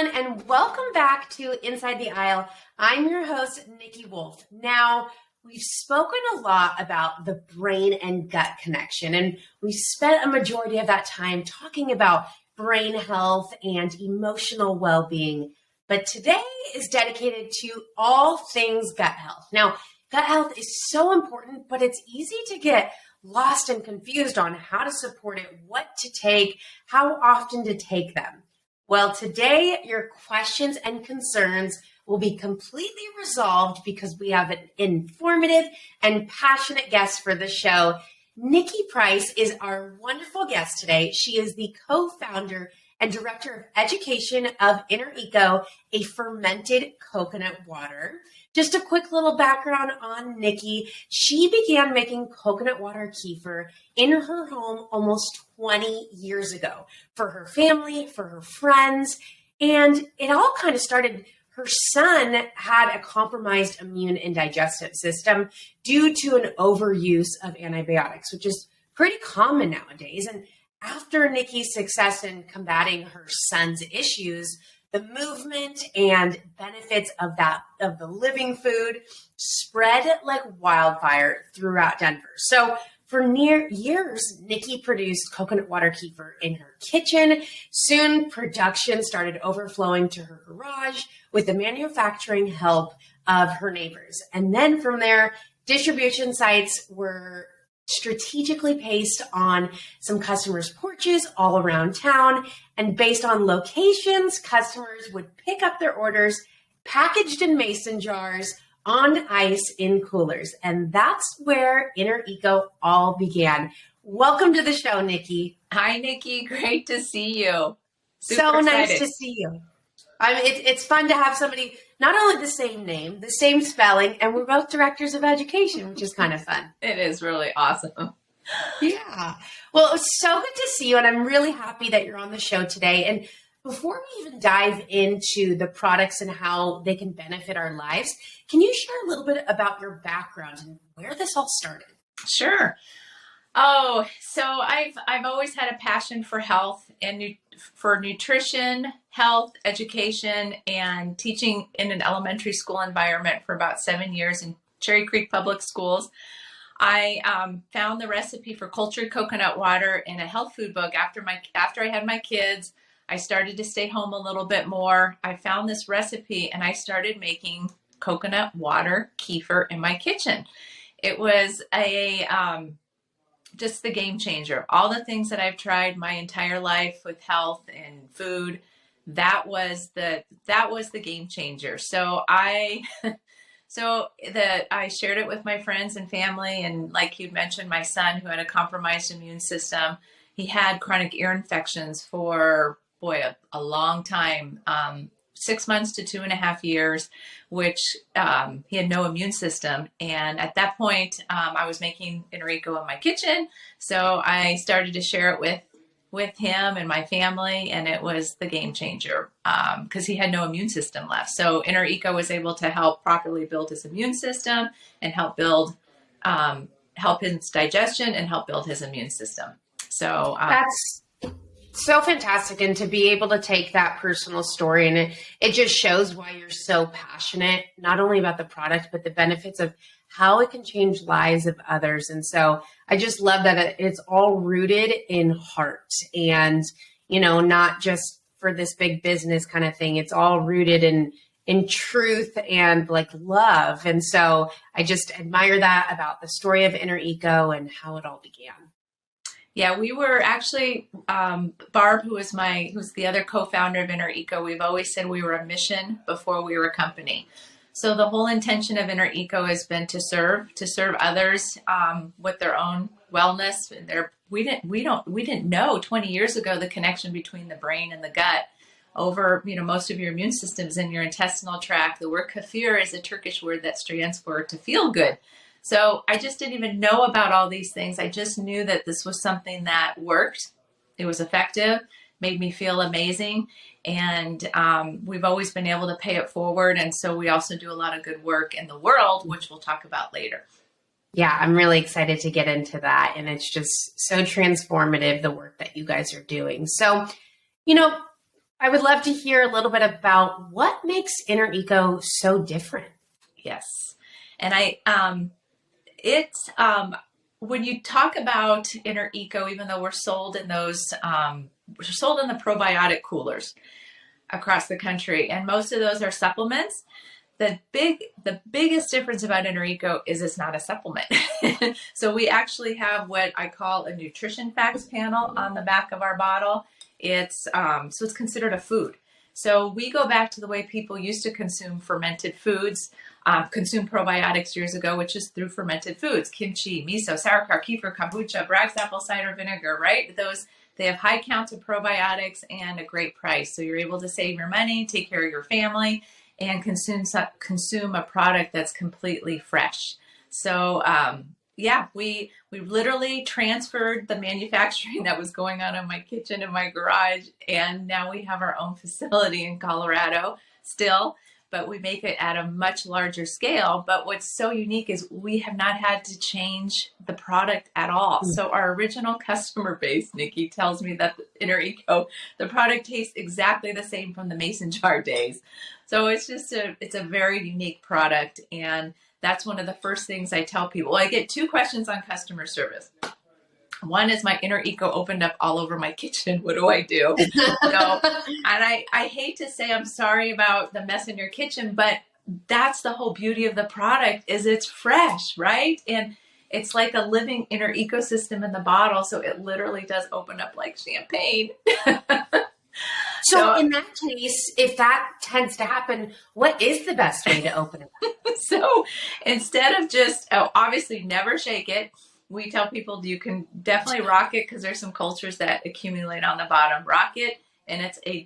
everyone, and welcome back to Inside the Aisle. I'm your host, Nikki Wolf. Now, we've spoken a lot about the brain and gut connection, and we've spent a majority of that time talking about brain health and emotional well-being. But today is dedicated to all things gut health. Now, gut health is so important, but it's easy to get lost and confused on how to support it, what to take, how often to take them. Well, today, your questions and concerns will be completely resolved because we have an informative and passionate guest for the show. Niki Price is our wonderful guest today. She is the co-founder and director of education of Inner Eco, a fermented coconut water. Just a quick little background on Niki. She began making coconut water kefir in her home almost 20 years ago for her family, for her friends, and it all kind of started. Her son had a compromised immune and digestive system due to an overuse of antibiotics, which is pretty common nowadays. And after Niki's success in combating her son's issues, the movement and benefits of the living food spread like wildfire throughout Denver. So for years, Niki produced coconut water kefir in her kitchen. Soon, production started overflowing to her garage with the manufacturing help of her neighbors. And then from there, distribution sites were strategically placed on some customers' porches all around town. And based on locations, customers would pick up their orders packaged in mason jars on ice in coolers. And that's where Inner Eco all began. Welcome to the show, Niki. Hi, Nikki. Great to see you. So nice to see you. It's fun to have somebody, not only the same name, the same spelling, and we're both directors of education, which is kind of fun. It is really awesome. Yeah. Well, it was so good to see you, and I'm really happy that you're on the show today. And before we even dive into the products and how they can benefit our lives, can you share a little bit about your background and where this all started? Sure. Oh, so I've always had a passion for health and for nutrition, health, education, and teaching in an elementary school environment for about 7 years in Cherry Creek Public Schools. I found the recipe for cultured coconut water in a health food book after I had my kids. I started to stay home a little bit more. I found this recipe and I started making coconut water kefir in my kitchen. It was just the game changer. All the things that I've tried my entire life with health and food, that was the game changer. So I shared it with my friends and family, and like you'd mentioned, my son who had a compromised immune system, he had chronic ear infections for a long time, 6 months to 2.5 years, which he had no immune system. And at that point, I was making Inner Eco in my kitchen. So I started to share it with him and my family, and it was the game changer because he had no immune system left. So Inner Eco was able to help properly build his immune system and help his digestion and help build his immune system. So that's so fantastic. And to be able to take that personal story, and it just shows why you're so passionate, not only about the product, but the benefits of how it can change lives of others. And so I just love that it's all rooted in heart and, not just for this big business kind of thing. It's all rooted in truth and like love. And so I just admire that about the story of Inner Eco and how it all began. Yeah, we were actually, Barb, who's the other co-founder of Inner Eco, we've always said we were a mission before we were a company. So the whole intention of Inner Eco has been to serve others with their own wellness. We didn't know 20 years ago the connection between the brain and the gut. Over, most of your immune system's in your intestinal tract. The word kefir is a Turkish word that stands for to feel good. So I just didn't even know about all these things. I just knew that this was something that worked. It was effective, made me feel amazing. And we've always been able to pay it forward. And so we also do a lot of good work in the world, which we'll talk about later. Yeah, I'm really excited to get into that. And it's just so transformative, the work that you guys are doing. So, I would love to hear a little bit about what makes Inner Eco so different. Yes. And when you talk about Inner Eco, even though we're sold in we're sold in the probiotic coolers across the country, and most of those are supplements. The biggest difference about Inner Eco is it's not a supplement. So we actually have what I call a nutrition facts panel on the back of our bottle. It's considered a food. So we go back to the way people used to consume fermented foods, consume probiotics years ago, which is through fermented foods: kimchi, miso, sauerkraut, kefir, kombucha, Bragg's apple cider vinegar, right? They have high counts of probiotics and a great price. So you're able to save your money, take care of your family, and consume a product that's completely fresh. So we literally transferred the manufacturing that was going on in my kitchen and my garage, and now we have our own facility in Colorado still, but we make it at a much larger scale. But what's so unique is we have not had to change the product at all. So our original customer base, Niki, tells me that Inner Eco, the product tastes exactly the same from the mason jar days. So it's a very unique product. And that's one of the first things I tell people. Well, I get 2 questions on customer service. One is, my Inner Eco opened up all over my kitchen. What do I do? And I hate to say I'm sorry about the mess in your kitchen, but that's the whole beauty of the product, is it's fresh, right? And it's like a living inner ecosystem in the bottle. So it literally does open up like champagne. So in that case, if that tends to happen, what is the best way to open it up? So instead of just, obviously never shake it, we tell people you can definitely rock it, because there's some cultures that accumulate on the bottom. Rock it, and it's a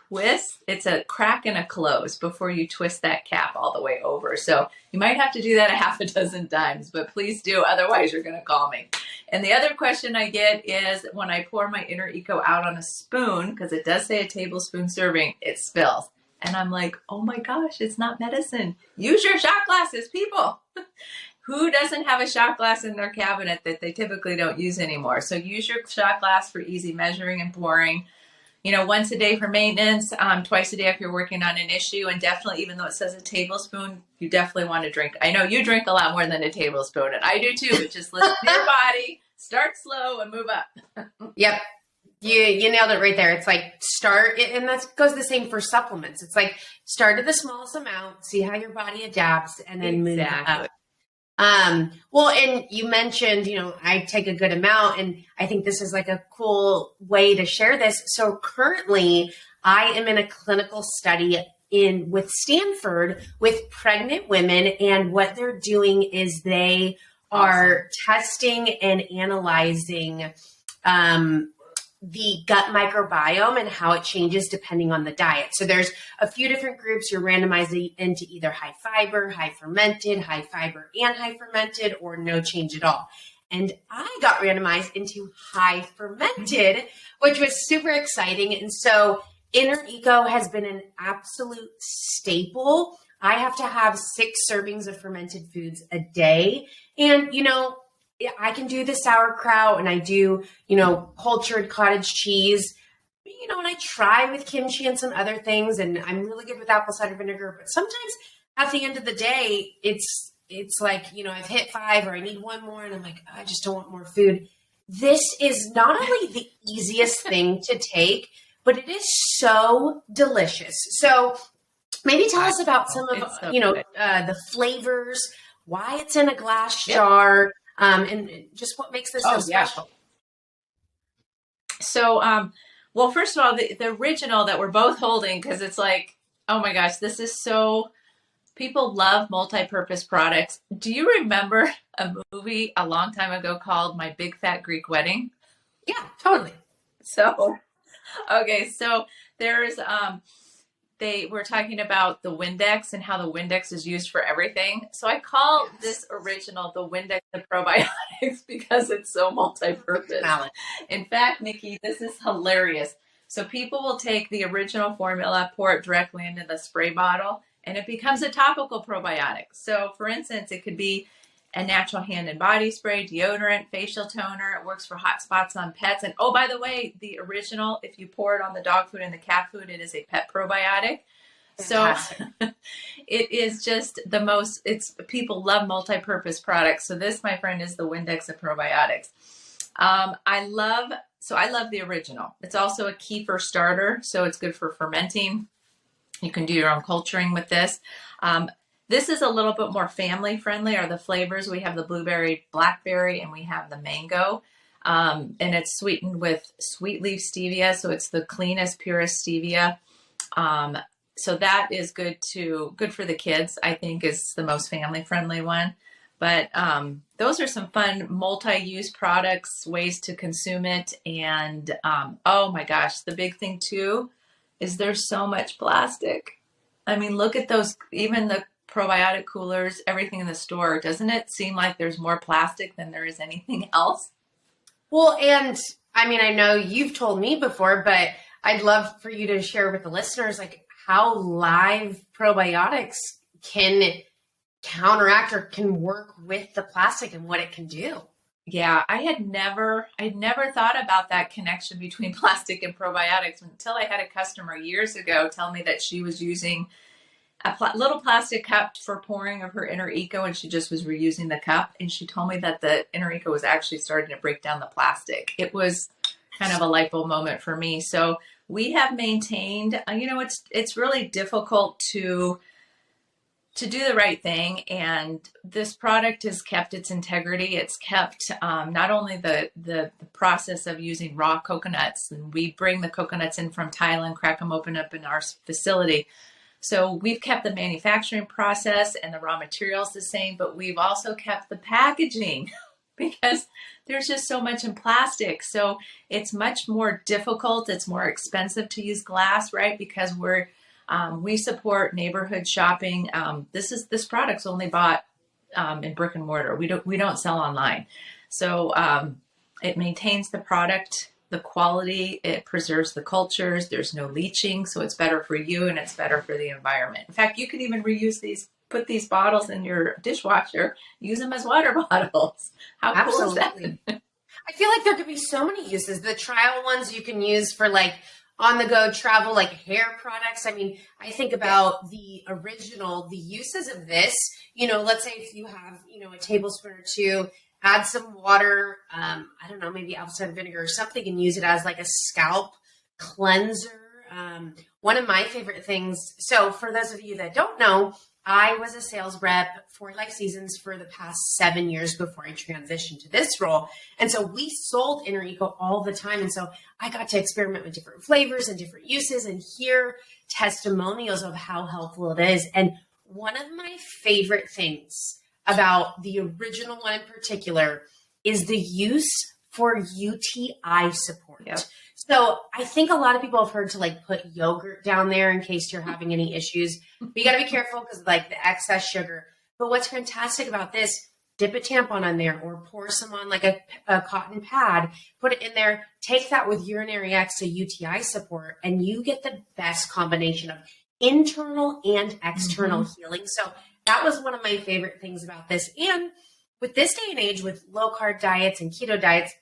twist. It's a crack and a close before you twist that cap all the way over. So you might have to do that a half a dozen times, but please do. Otherwise, you're going to call me. And the other question I get is, when I pour my Inner Eco out on a spoon, because it does say a tablespoon serving, it spills. And I'm like, oh my gosh, it's not medicine. Use your shot glasses, people. Who doesn't have a shot glass in their cabinet that they typically don't use anymore? So use your shot glass for easy measuring and pouring. Once a day for maintenance, twice a day if you're working on an issue. And definitely, even though it says a tablespoon, you definitely want to drink. I know you drink a lot more than a tablespoon, and I do too, but just listen to your body, start slow and move up. Yep. You nailed it right there. It's like start, and that goes the same for supplements. It's like start at the smallest amount, see how your body adapts, and then move up. Well, and you mentioned, I take a good amount, and I think this is like a cool way to share this. So currently I am in a clinical study with Stanford with pregnant women, and what they're doing is they are testing and analyzing, the gut microbiome and how it changes depending on the diet. So there's a few different groups. You're randomized into either high fiber, high fermented, high fiber and high fermented, or no change at all. And I got randomized into high fermented, which was super exciting. And so Inner Eco has been an absolute staple. I have to have 6 servings of fermented foods a day. And, I can do the sauerkraut, and I do, cultured cottage cheese, and I try with kimchi and some other things, and I'm really good with apple cider vinegar. But sometimes at the end of the day, it's like, I've hit 5 or I need 1 more, and I'm like, I just don't want more food. This is not only the easiest thing to take, but it is so delicious. So maybe tell us about some of, the flavors, why it's in a glass jar, and just what makes this so special. So, well, first of all, the original that we're both holding, because it's like, oh my gosh, this is so, people love multi-purpose products. Do you remember a movie a long time ago called My Big Fat Greek Wedding? Yeah, totally. So, okay, so there's, they were talking about the Windex and how the Windex is used for everything. So I call this original the Windex of probiotics because it's so multi-purpose. In fact, Niki, this is hilarious. So people will take the original formula, pour it directly into the spray bottle, and it becomes a topical probiotic. So for instance, it could be a natural hand and body spray, deodorant, facial toner. It works for hot spots on pets. And oh, by the way, the original, if you pour it on the dog food and the cat food, it is a pet probiotic. Fantastic. So it is just the most, people love multi-purpose products. So this, my friend, is the Windex of probiotics. I love the original. It's also a kefir starter, so it's good for fermenting. You can do your own culturing with this. This is a little bit more family friendly, are the flavors. We have the blueberry, blackberry, and we have the mango. And it's sweetened with sweet leaf stevia, so it's the cleanest, purest stevia. So that is good for the kids, I think, is the most family friendly one. But those are some fun multi-use products, ways to consume it. And oh my gosh, the big thing too is there's so much plastic. I mean, look at those, even the probiotic coolers, everything in the store. Doesn't it seem like there's more plastic than there is anything else? Well, and I mean, I know you've told me before, but I'd love for you to share with the listeners, like, how live probiotics can counteract or can work with the plastic and what it can do. Yeah, I'd never thought about that connection between plastic and probiotics until I had a customer years ago tell me that she was using a little plastic cup for pouring of her Inner Eco, and she just was reusing the cup. And she told me that the Inner Eco was actually starting to break down the plastic. It was kind of a light bulb moment for me. So we have maintained, it's really difficult to do the right thing. And this product has kept its integrity. It's kept not only the process of using raw coconuts, and we bring the coconuts in from Thailand, crack them open up in our facility. So we've kept the manufacturing process and the raw materials the same, but we've also kept the packaging because there's just so much in plastic. So it's much more difficult. It's more expensive to use glass, right? Because we support neighborhood shopping. This product's only bought in brick and mortar. We don't sell online. So it maintains the product, the quality, it preserves the cultures. There's no leaching, so it's better for you and it's better for the environment. In fact, you can even reuse these. Put these bottles in your dishwasher, use them as water bottles. How cool Absolutely. is that? I feel like there could be so many uses. The trial ones you can use for like on the go travel, like hair products. I mean, I think about the uses of this, let's say if you have, a tablespoon or two, add some water, I don't know, maybe apple cider vinegar or something, and use it as like a scalp cleanser. One of my favorite things. So for those of you that don't know, I was a sales rep for Life Seasons for the past 7 years before I transitioned to this role. And so we sold Inner Eco all the time. And so I got to experiment with different flavors and different uses and hear testimonials of how helpful it is. And one of my favorite things about the original one in particular is the use for UTI support. Yep. So I think a lot of people have heard to like put yogurt down there in case you're having any issues. But you got to be careful because like the excess sugar. But what's fantastic about this, dip a tampon on there or pour some on like a cotton pad, put it in there, take that with urinary X to UTI support, and you get the best combination of internal and external healing. So that was one of my favorite things about this. And with this day and age, with low carb diets and keto diets,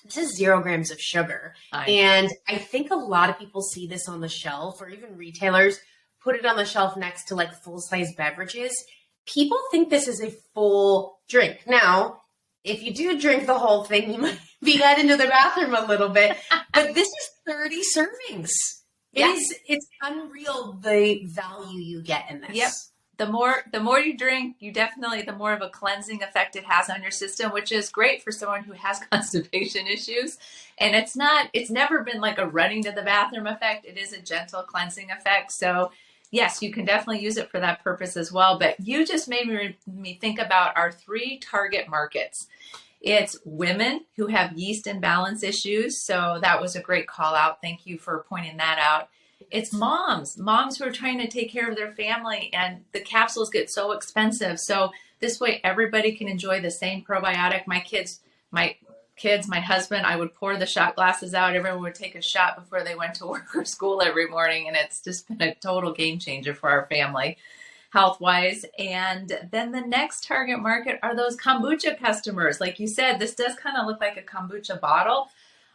this is 0 grams of sugar. And I think a lot of people see this on the shelf, or even retailers put it on the shelf next to like full-size beverages. People think this is a full drink. Now, if you do drink the whole thing, you might be heading to the bathroom a little bit, but this is 30 servings. It's unreal the value you get in this. Yep. The more you drink, the more of a cleansing effect it has on your system, which is great for someone who has constipation issues. And it's never been like a running to the bathroom effect. It is a gentle cleansing effect. So yes, you can definitely use it for that purpose as well. But you just made me think about our 3 target markets. It's women who have yeast imbalance issues. So that was a great call out. Thank you for pointing that out. It's moms who are trying to take care of their family, and the capsules get so expensive. So this way everybody can enjoy the same probiotic. My kids, my husband, I would pour the shot glasses out. Everyone would take a shot before they went to work or school every morning. And it's just been a total game changer for our family. health-wise. And then the next target market are those kombucha customers. Like you said, this does kind of look like a kombucha bottle.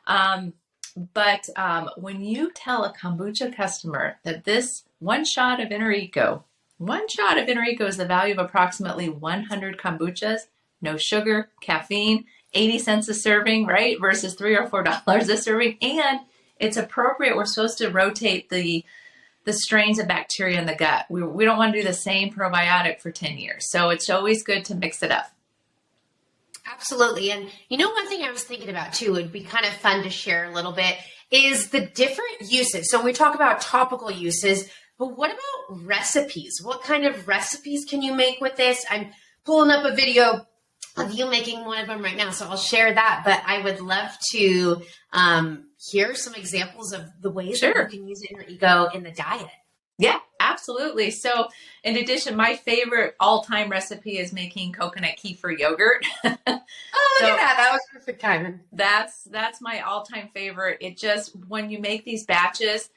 But when you tell a kombucha customer that this one shot of Inner Eco is the value of approximately 100 kombuchas, no sugar, caffeine, 80 cents a serving, right? Versus $3 or $4 a serving. And it's appropriate. We're supposed to rotate the strains of bacteria in the gut. We don't want to do the same probiotic for 10 years. So it's always good to mix it up. Absolutely. And one thing I was thinking about too, would be kind of fun to share a little bit, is the different uses. So we talk about topical uses, but what about recipes? What kind of recipes can you make with this? I'm pulling up a video of you making one of them right now, so I'll share that. But I would love to hear some examples of the ways that you can use Inner Eco in the diet. Yeah, absolutely. So in addition, my favorite all-time recipe is making coconut kefir yogurt. Oh, look at that. That was perfect timing. That's my all-time favorite. It just, when you make these batches,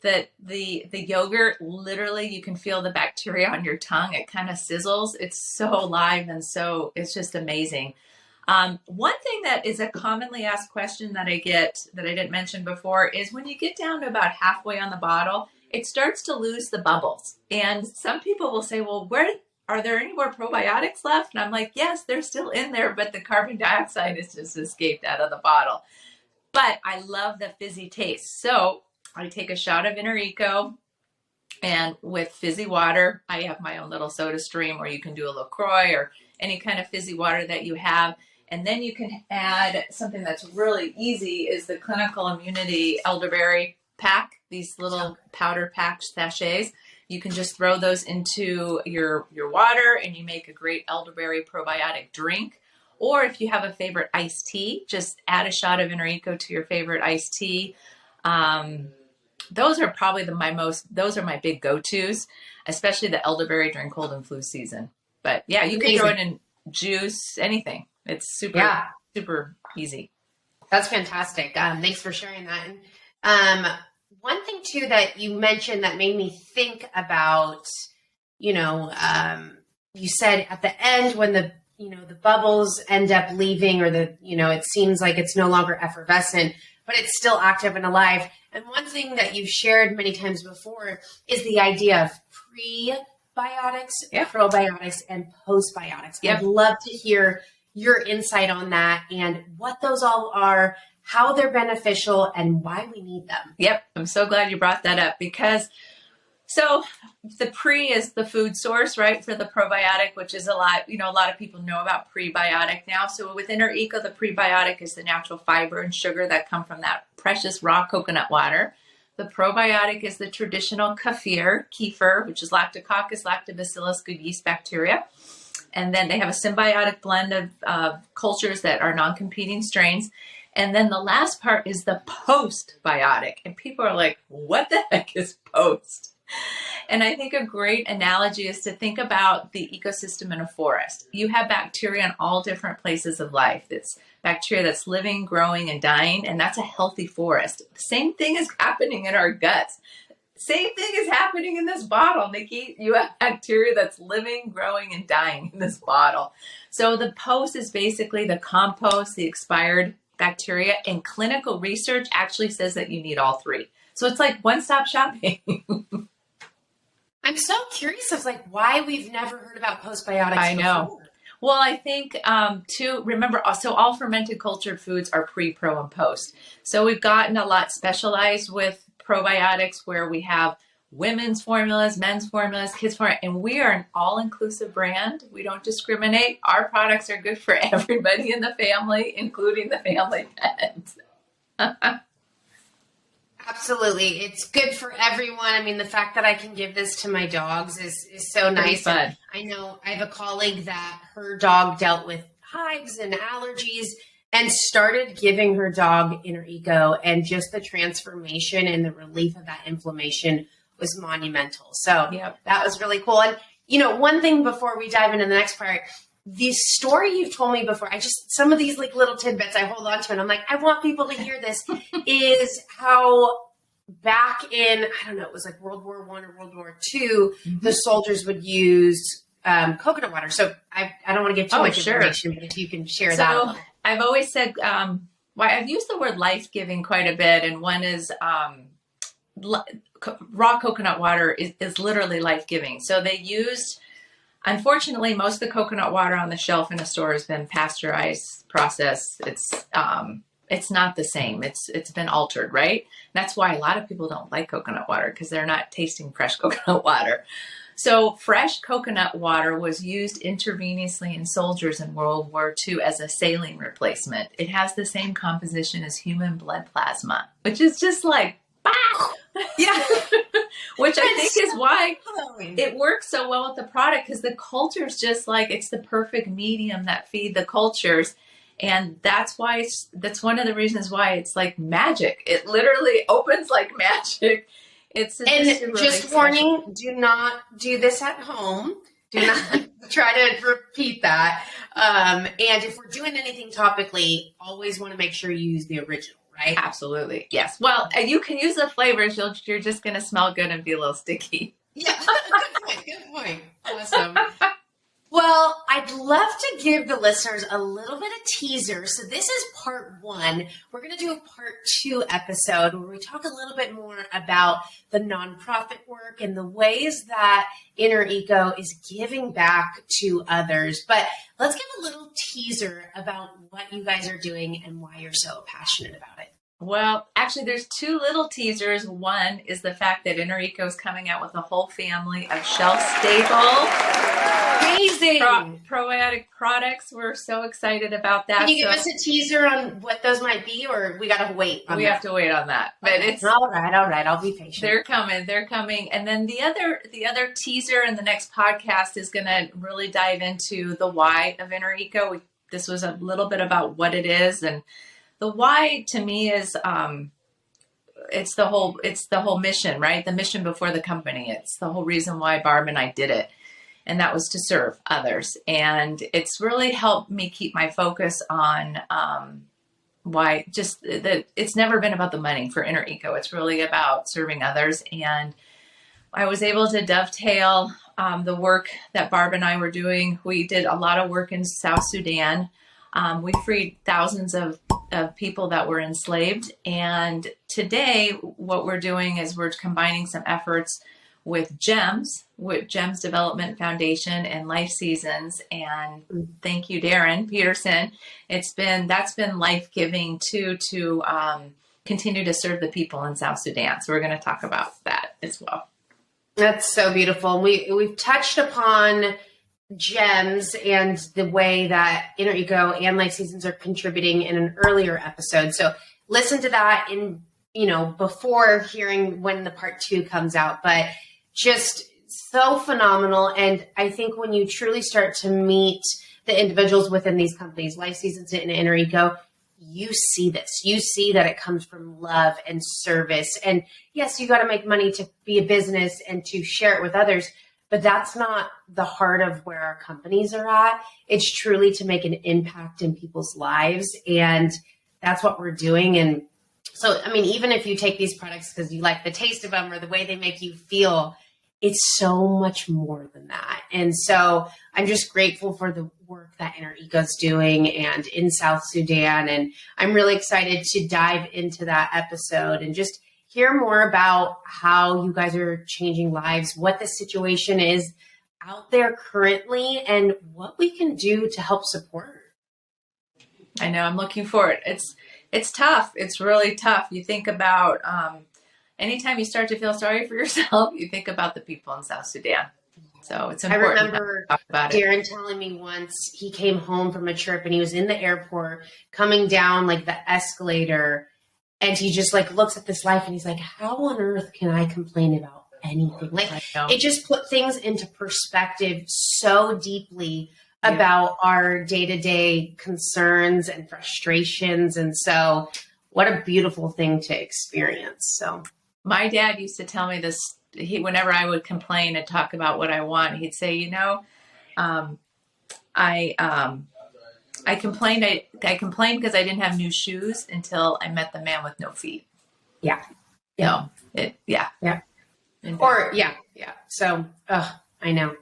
that the yogurt, literally you can feel the bacteria on your tongue. It kind of sizzles. It's so alive, and so it's just amazing. One thing that is a commonly asked question that I get that I didn't mention before is when you get down to about halfway on the bottle, it starts to lose the bubbles. And some people will say, well, are there any more probiotics left? And I'm like, yes, they're still in there, but the carbon dioxide has just escaped out of the bottle. But I love the fizzy taste. So I take a shot of Inner Eco, and with fizzy water, I have my own little soda stream, or you can do a LaCroix or any kind of fizzy water that you have. And then you can add something that's really easy, is the Clinical Immunity elderberry pack, these little powder pack sachets. You can just throw those into your water, and you make a great elderberry probiotic drink. Or if you have a favorite iced tea, just add a shot of Inner Eco to your favorite iced tea. Those are probably those are my big go-tos, especially the elderberry during cold and flu season. But yeah, you can throw it in juice, anything. It's super easy. That's fantastic. Thanks for sharing that. And one thing too that you mentioned that made me think about, you said at the end when the bubbles end up leaving, or it seems like it's no longer effervescent, but it's still active and alive. And one thing that you've shared many times before is the idea of prebiotics, probiotics, and postbiotics. I'd love to hear your insight on that and what those all are, how they're beneficial, and why we need them. Yep. I'm so glad you brought that up, because so the pre is the food source, right, for the probiotic, which is a lot of people know about prebiotic now. So with Inner Eco, the prebiotic is the natural fiber and sugar that come from that precious raw coconut water. The probiotic is the traditional kefir, which is Lactococcus, Lactobacillus, good yeast bacteria. And then they have a symbiotic blend of cultures that are non-competing strains. And then the last part is the postbiotic. And people are like, what the heck is post? And I think a great analogy is to think about the ecosystem in a forest. You have bacteria in all different places of life. It's bacteria that's living, growing, and dying, and that's a healthy forest. The same thing is happening in our guts. Same thing is happening in this bottle, Niki. You have bacteria that's living, growing, and dying in this bottle. So the post is basically the compost, the expired bacteria, and clinical research actually says that you need all three. So it's like one-stop shopping. I'm so curious of why we've never heard about postbiotics I know. before. Well, I think too, remember, so all fermented cultured foods are pre, pro, and post. So we've gotten a lot specialized with probiotics, where we have women's formulas, men's formulas, kids' formulas, and we are an all-inclusive brand. We don't discriminate. Our products are good for everybody in the family, including the family pet. Absolutely. It's good for everyone. I mean, the fact that I can give this to my dogs is so nice. Fun. I know I have a colleague that her dog dealt with hives and allergies and started giving her dog Inner Eco, and just the transformation and the relief of that inflammation was monumental. So that was really cool. And, one thing before we dive into the next part, the story you've told me before, some of these little tidbits I hold on to, and I'm like, I want people to hear this, is how back in, I don't know, it was like World War I or World War II, Mhm. the soldiers would use coconut water. So I don't want to give too much Sure. information, but if you can share So that. I've always said, why I've used the word life-giving quite a bit, and one is raw coconut water is literally life-giving. So they used, unfortunately, most of the coconut water on the shelf in a store has been pasteurized, processed. It's not the same. It's been altered, right? That's why a lot of people don't like coconut water, because they're not tasting fresh coconut water. So fresh coconut water was used intravenously in soldiers in World War II as a saline replacement. It has the same composition as human blood plasma, which is just like, bah! Yeah. Which I think is why it works so well with the product, because the culture's just like, it's the perfect medium that feed the cultures. And that's why that's one of the reasons why it's like magic. It literally opens like magic. It's just warning, do not do this at home. Do not try to repeat that. And if we're doing anything topically, always want to make sure you use the original, right? Absolutely. Yes. Well, you can use the flavors. You're just going to smell good and be a little sticky. Yeah. Good point. Awesome. Well, I'd love to give the listeners a little bit of teaser. So this is part 1. We're going to do a part 2 episode where we talk a little bit more about the nonprofit work and the ways that Inner Eco is giving back to others. But let's give a little teaser about what you guys are doing and why you're so passionate about it. Well, actually, there's 2 little teasers. One is the fact that Inner Eco is coming out with a whole family of shelf-stable, amazing probiotic products. We're so excited about that. Can you give us a teaser on what those might be, or we got to wait? We have to wait on that. But okay. It's all right. I'll be patient. They're coming. And then the other teaser in the next podcast is going to really dive into the why of Inner Eco. This was a little bit about what it is, and the why to me is it's the whole mission, right? The mission before the company. It's the whole reason why Barb and I did it. And that was to serve others. And it's really helped me keep my focus on why just that it's never been about the money for Inner Eco. It's really about serving others. And I was able to dovetail the work that Barb and I were doing. We did a lot of work in South Sudan. We freed thousands of people that were enslaved. And today what we're doing is we're combining some efforts with GEMS Development Foundation and Life Seasons. And thank you, Darren Peterson. That's been life-giving too, to continue to serve the people in South Sudan. So we're going to talk about that as well. That's so beautiful. We've touched upon GEMS and the way that Inner Eco and Life Seasons are contributing in an earlier episode. So listen to that before hearing when the part 2 comes out. But just so phenomenal. And I think when you truly start to meet the individuals within these companies, Life Seasons and Inner Eco, you see this. You see that it comes from love and service. And yes, you got to make money to be a business and to share it with others, but that's not the heart of where our companies are at. It's truly to make an impact in people's lives. And that's what we're doing. And so, I mean, even if you take these products because you like the taste of them or the way they make you feel, it's so much more than that. And so I'm just grateful for the work that Inner Eco is doing and in South Sudan. And I'm really excited to dive into that episode and just hear more about how you guys are changing lives, what the situation is out there currently, and what we can do to help support. I know, I'm looking for it. It's tough. It's really tough. You think about anytime you start to feel sorry for yourself, you think about the people in South Sudan. So it's important. I remember to talk about Darren telling me once he came home from a trip and he was in the airport coming down like the escalator, and he just like looks at this life and he's like, how on earth can I complain about anything? Like it just put things into perspective so deeply about our day-to-day concerns and frustrations. And so what a beautiful thing to experience. So my dad used to tell me this, whenever I would complain and talk about what I want, he'd say, I complained because I didn't have new shoes until I met the man with no feet. Yeah. Yeah. Yeah. So, I know.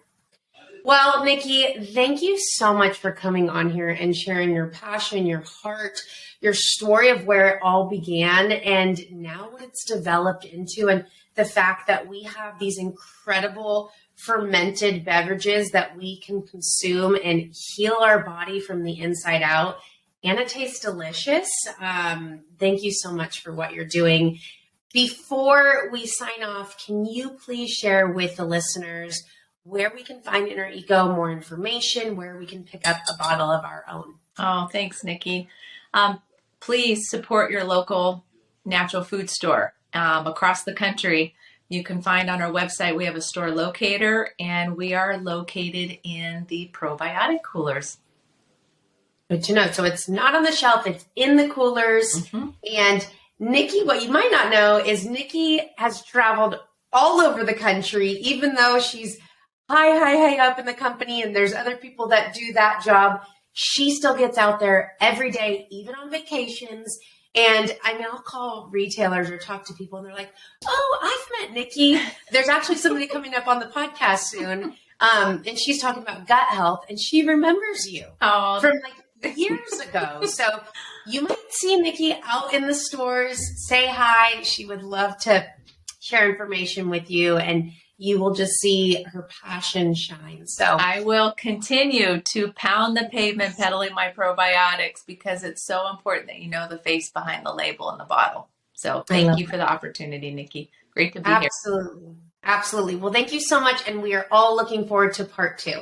Well, Niki, thank you so much for coming on here and sharing your passion, your heart, your story of where it all began and now what it's developed into, and the fact that we have these incredible fermented beverages that we can consume and heal our body from the inside out. And it tastes delicious. Thank you so much for what you're doing. Before we sign off, can you please share with the listeners where we can find Inner Eco, more information, where we can pick up a bottle of our own? Oh, thanks, Niki. Please support your local natural food store across the country. You can find on our website, we have a store locator, and we are located in the probiotic coolers. Good to know. So it's not on the shelf, it's in the coolers. Mm-hmm. And Niki, what you might not know is Niki has traveled all over the country, even though she's high up in the company and there's other people that do that job. She still gets out there every day, even on vacations. And I mean, I'll call retailers or talk to people and they're like, oh, I've met Niki. There's actually somebody coming up on the podcast soon. And she's talking about gut health and she remembers you from like years ago. So you might see Niki out in the stores, say hi. She would love to share information with you and you will just see her passion shine. So I will continue to pound the pavement peddling my probiotics because it's so important that you know the face behind the label and the bottle. So thank you for the opportunity, Niki. Great to be here. Absolutely. Well, thank you so much. And we are all looking forward to part 2.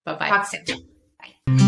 Bye-bye. Talk soon. Bye.